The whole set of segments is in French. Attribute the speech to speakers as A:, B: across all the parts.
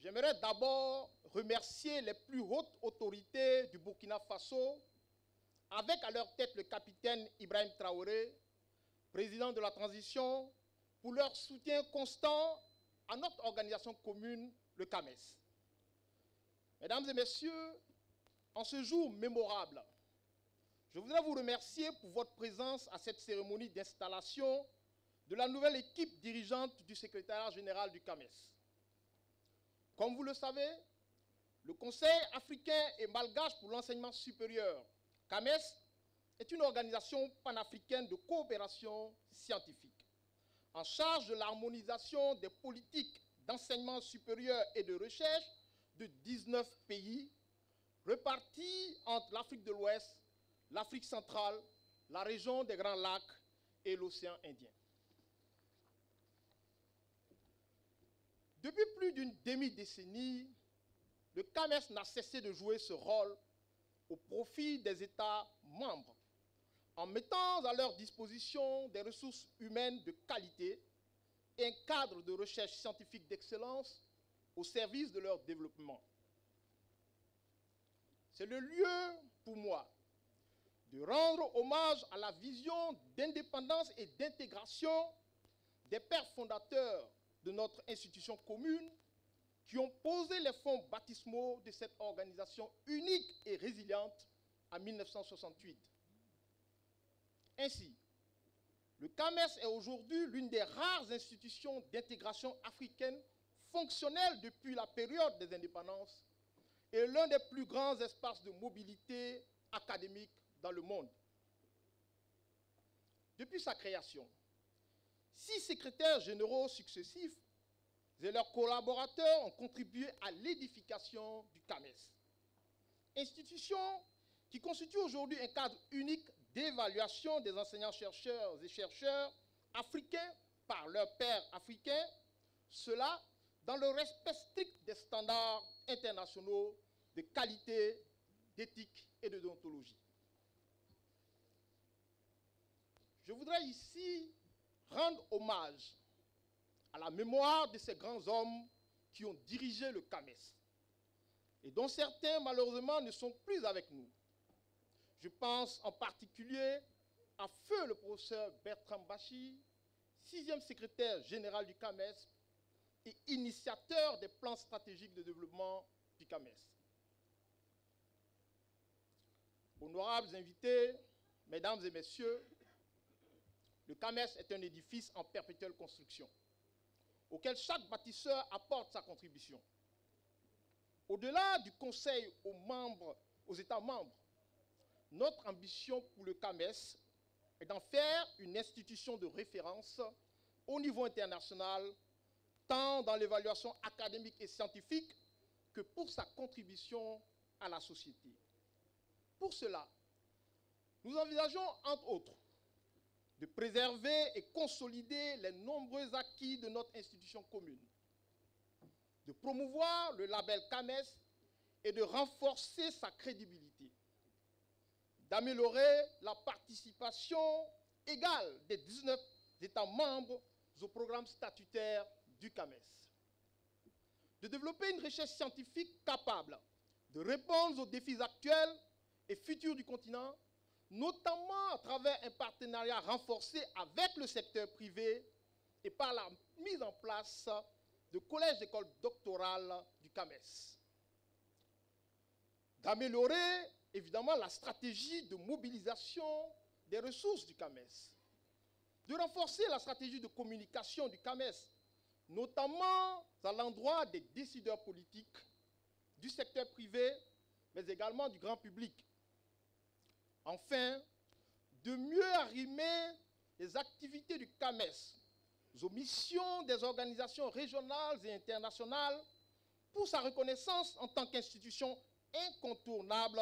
A: J'aimerais d'abord remercier les plus hautes autorités du Burkina Faso, avec à leur tête le capitaine Ibrahim Traoré, président de la transition, pour leur soutien constant à notre organisation commune, le CAMES. Mesdames et messieurs, en ce jour mémorable, je voudrais vous remercier pour votre présence à cette cérémonie d'installation de la nouvelle équipe dirigeante du secrétariat général du CAMES. Comme vous le savez, le Conseil africain et malgache pour l'enseignement supérieur, CAMES, est une organisation panafricaine de coopération scientifique, en charge de l'harmonisation des politiques d'enseignement supérieur et de recherche de 19 pays, répartis entre l'Afrique de l'Ouest, l'Afrique centrale, la région des Grands Lacs et l'océan Indien. Depuis plus d'une demi-décennie, le CAMES n'a cessé de jouer ce rôle au profit des États membres, en mettant à leur disposition des ressources humaines de qualité et un cadre de recherche scientifique d'excellence au service de leur développement. C'est le lieu pour moi de rendre hommage à la vision d'indépendance et d'intégration des pères fondateurs de notre institution commune qui ont posé les fonds baptismaux de cette organisation unique et résiliente en 1968. Ainsi, le CAMES est aujourd'hui l'une des rares institutions d'intégration africaine fonctionnelle depuis la période des indépendances et l'un des plus grands espaces de mobilité académique dans le monde. Depuis sa création, 6 secrétaires généraux successifs et leurs collaborateurs ont contribué à l'édification du CAMES. Institution qui constitue aujourd'hui un cadre unique d'évaluation des enseignants-chercheurs et chercheurs africains par leurs pairs africains, cela dans le respect strict des standards internationaux de qualité, d'éthique et de déontologie. Je voudrais ici rendre hommage à la mémoire de ces grands hommes qui ont dirigé le CAMES et dont certains, malheureusement, ne sont plus avec nous. Je pense en particulier à feu le professeur Bertrand Bachir, 6e secrétaire général du CAMES et initiateur des plans stratégiques de développement du CAMES. Honorables invités, mesdames et messieurs, le CAMES est un édifice en perpétuelle construction, auquel chaque bâtisseur apporte sa contribution. Au-delà du Conseil aux États membres, notre ambition pour le CAMES est d'en faire une institution de référence au niveau international, tant dans l'évaluation académique et scientifique que pour sa contribution à la société. Pour cela, nous envisageons, entre autres, de préserver et consolider les nombreux acquis de notre institution commune, de promouvoir le label CAMES et de renforcer sa crédibilité, d'améliorer la participation égale des 19 États membres au programme statutaire du CAMES, de développer une recherche scientifique capable de répondre aux défis actuels et futurs du continent, notamment à travers un partenariat renforcé avec le secteur privé et par la mise en place de collèges d'écoles doctorales du CAMES. D'améliorer, évidemment, la stratégie de mobilisation des ressources du CAMES. De renforcer la stratégie de communication du CAMES, notamment à l'endroit des décideurs politiques, du secteur privé, mais également du grand public. Enfin, de mieux arrimer les activités du CAMES aux missions des organisations régionales et internationales pour sa reconnaissance en tant qu'institution incontournable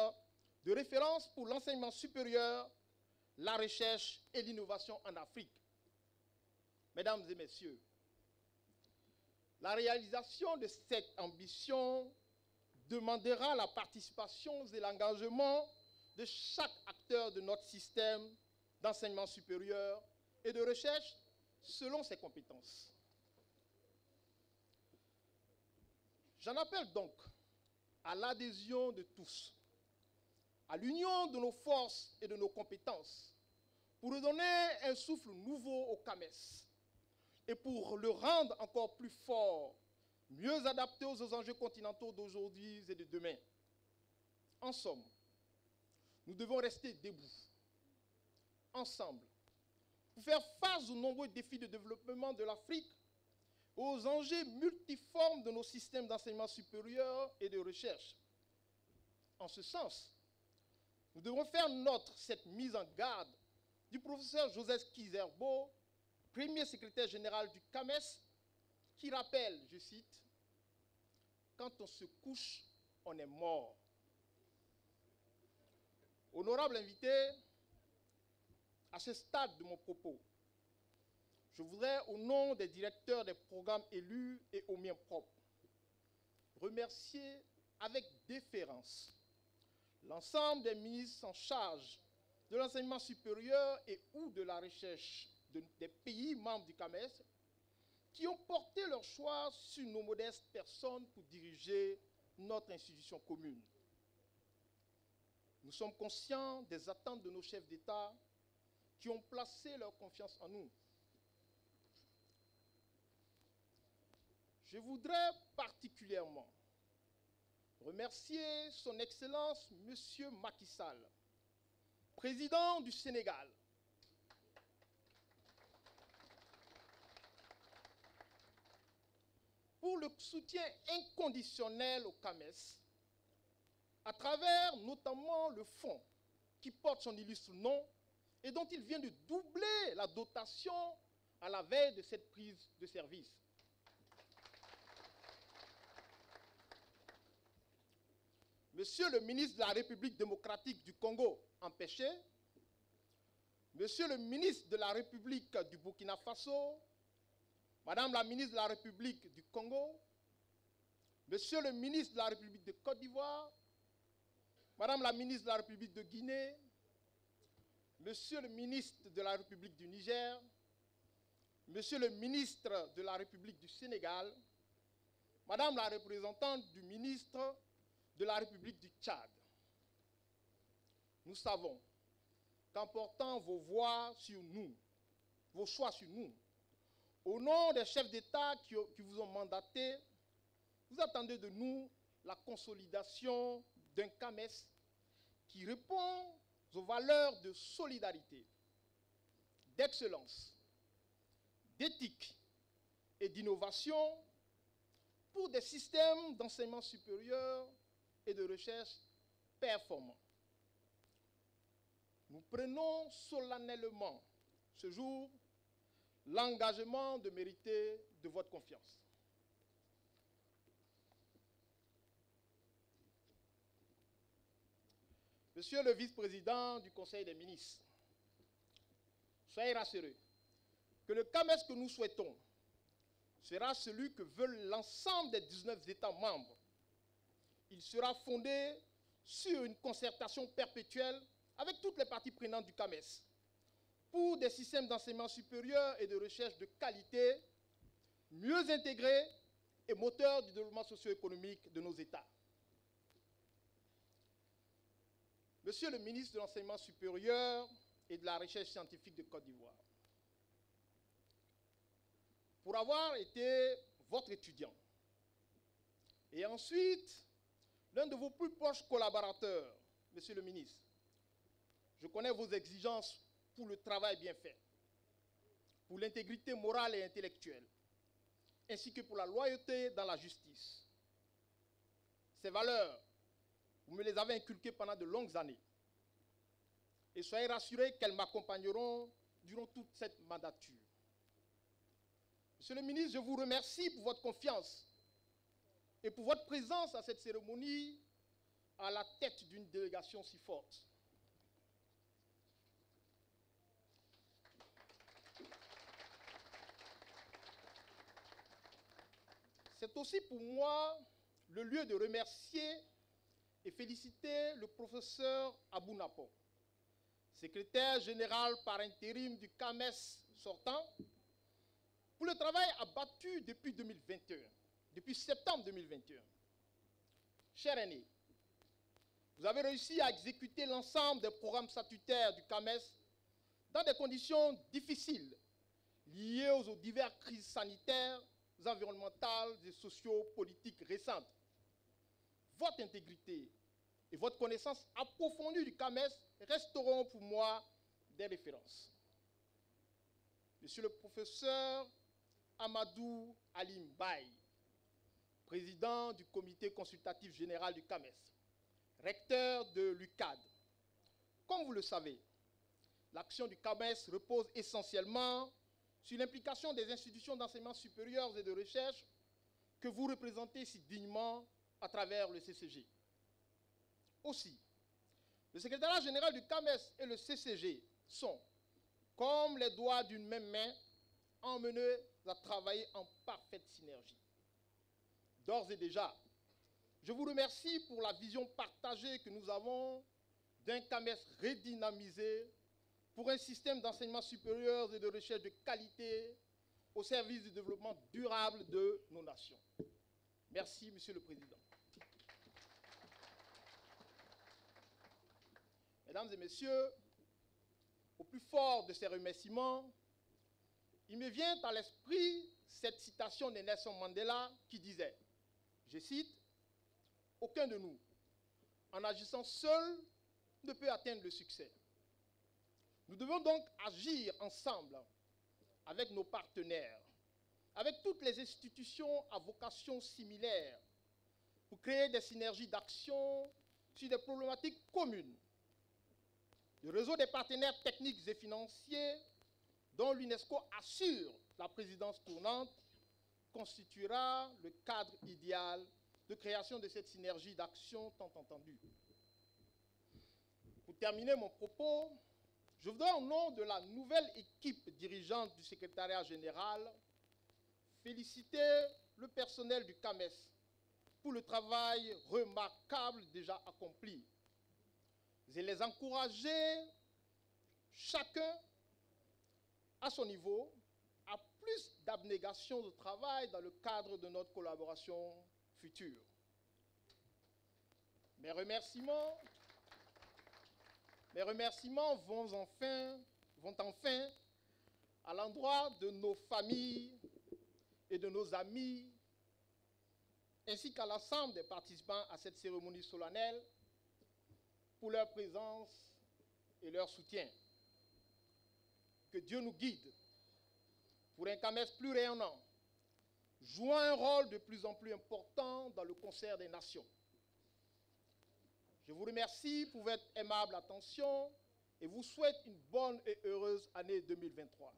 A: de référence pour l'enseignement supérieur, la recherche et l'innovation en Afrique. Mesdames et messieurs, la réalisation de cette ambition demandera la participation et l'engagement de chaque acteur de notre système d'enseignement supérieur et de recherche selon ses compétences. J'en appelle donc à l'adhésion de tous, à l'union de nos forces et de nos compétences, pour redonner un souffle nouveau au CAMES et pour le rendre encore plus fort, mieux adapté aux enjeux continentaux d'aujourd'hui et de demain. En somme, nous devons rester debout, ensemble, pour faire face aux nombreux défis de développement de l'Afrique, aux enjeux multiformes de nos systèmes d'enseignement supérieur et de recherche. En ce sens, nous devons faire nôtre cette mise en garde du professeur Joseph Kizerbo, premier secrétaire général du CAMES, qui rappelle, je cite, « Quand on se couche, on est mort ». Honorable invité, à ce stade de mon propos, je voudrais, au nom des directeurs des programmes élus et aux miens propres, remercier avec déférence l'ensemble des ministres en charge de l'enseignement supérieur et ou de la recherche des pays membres du CAMES qui ont porté leur choix sur nos modestes personnes pour diriger notre institution commune. Nous sommes conscients des attentes de nos chefs d'État qui ont placé leur confiance en nous. Je voudrais particulièrement remercier son Excellence M. Macky Sall, président du Sénégal, pour le soutien inconditionnel au CAMES, à travers notamment le fonds qui porte son illustre nom et dont il vient de doubler la dotation à la veille de cette prise de service. Monsieur le ministre de la République démocratique du Congo, empêché, Monsieur le ministre de la République du Burkina Faso, Madame la ministre de la République du Congo, Monsieur le ministre de la République de Côte d'Ivoire, Madame la ministre de la République de Guinée, Monsieur le ministre de la République du Niger, Monsieur le ministre de la République du Sénégal, Madame la représentante du ministre de la République du Tchad. Nous savons qu'en portant vos voix sur nous, vos choix sur nous, au nom des chefs d'État qui vous ont mandaté, vous attendez de nous la consolidation d'un CAMES qui répond aux valeurs de solidarité, d'excellence, d'éthique et d'innovation pour des systèmes d'enseignement supérieur et de recherche performants. Nous prenons solennellement ce jour l'engagement de mériter de votre confiance. Monsieur le vice-président du Conseil des ministres, soyez rassurés que le CAMES que nous souhaitons sera celui que veulent l'ensemble des 19 États membres. Il sera fondé sur une concertation perpétuelle avec toutes les parties prenantes du CAMES pour des systèmes d'enseignement supérieur et de recherche de qualité, mieux intégrés et moteurs du développement socio-économique de nos États. Monsieur le ministre de l'Enseignement supérieur et de la Recherche scientifique de Côte d'Ivoire, pour avoir été votre étudiant et ensuite l'un de vos plus proches collaborateurs, Monsieur le ministre, je connais vos exigences pour le travail bien fait, pour l'intégrité morale et intellectuelle, ainsi que pour la loyauté dans la justice. Ces valeurs, vous me les avez inculquées pendant de longues années. Et soyez rassurés qu'elles m'accompagneront durant toute cette mandature. Monsieur le ministre, je vous remercie pour votre confiance et pour votre présence à cette cérémonie à la tête d'une délégation si forte. C'est aussi pour moi le lieu de remercier et féliciter le professeur Abou Napo, secrétaire général par intérim du CAMES sortant, pour le travail abattu depuis depuis septembre 2021. Chers aînés, vous avez réussi à exécuter l'ensemble des programmes statutaires du CAMES dans des conditions difficiles liées aux diverses crises sanitaires, environnementales et sociopolitiques récentes. Votre intégrité et votre connaissance approfondie du CAMES resteront pour moi des références. Monsieur le professeur Amadou Alim Baye, président du comité consultatif général du CAMES, recteur de l'UCAD. Comme vous le savez, l'action du CAMES repose essentiellement sur l'implication des institutions d'enseignement supérieur et de recherche que vous représentez si dignement à travers le CCG. Aussi, le secrétariat général du CAMES et le CCG sont, comme les doigts d'une même main, emmenés à travailler en parfaite synergie. D'ores et déjà, je vous remercie pour la vision partagée que nous avons d'un CAMES redynamisé pour un système d'enseignement supérieur et de recherche de qualité au service du développement durable de nos nations. Merci, Monsieur le Président. Mesdames et Messieurs, au plus fort de ces remerciements, il me vient à l'esprit cette citation de Nelson Mandela qui disait, je cite, « Aucun de nous, en agissant seul, ne peut atteindre le succès. Nous devons donc agir ensemble avec nos partenaires, avec toutes les institutions à vocation similaire pour créer des synergies d'action sur des problématiques communes. Le réseau des partenaires techniques et financiers dont l'UNESCO assure la présidence tournante constituera le cadre idéal de création de cette synergie d'action tant entendue. Pour terminer mon propos, je voudrais, au nom de la nouvelle équipe dirigeante du secrétariat général, féliciter le personnel du CAMES pour le travail remarquable déjà accompli et les encourager, chacun à son niveau, à plus d'abnégation de travail dans le cadre de notre collaboration future. Mes remerciements vont enfin à l'endroit de nos familles et de nos amis, ainsi qu'à l'ensemble des participants à cette cérémonie solennelle, pour leur présence et leur soutien. Que Dieu nous guide pour un CAMES plus rayonnant, jouant un rôle de plus en plus important dans le concert des nations. Je vous remercie pour votre aimable attention et vous souhaite une bonne et heureuse année 2023.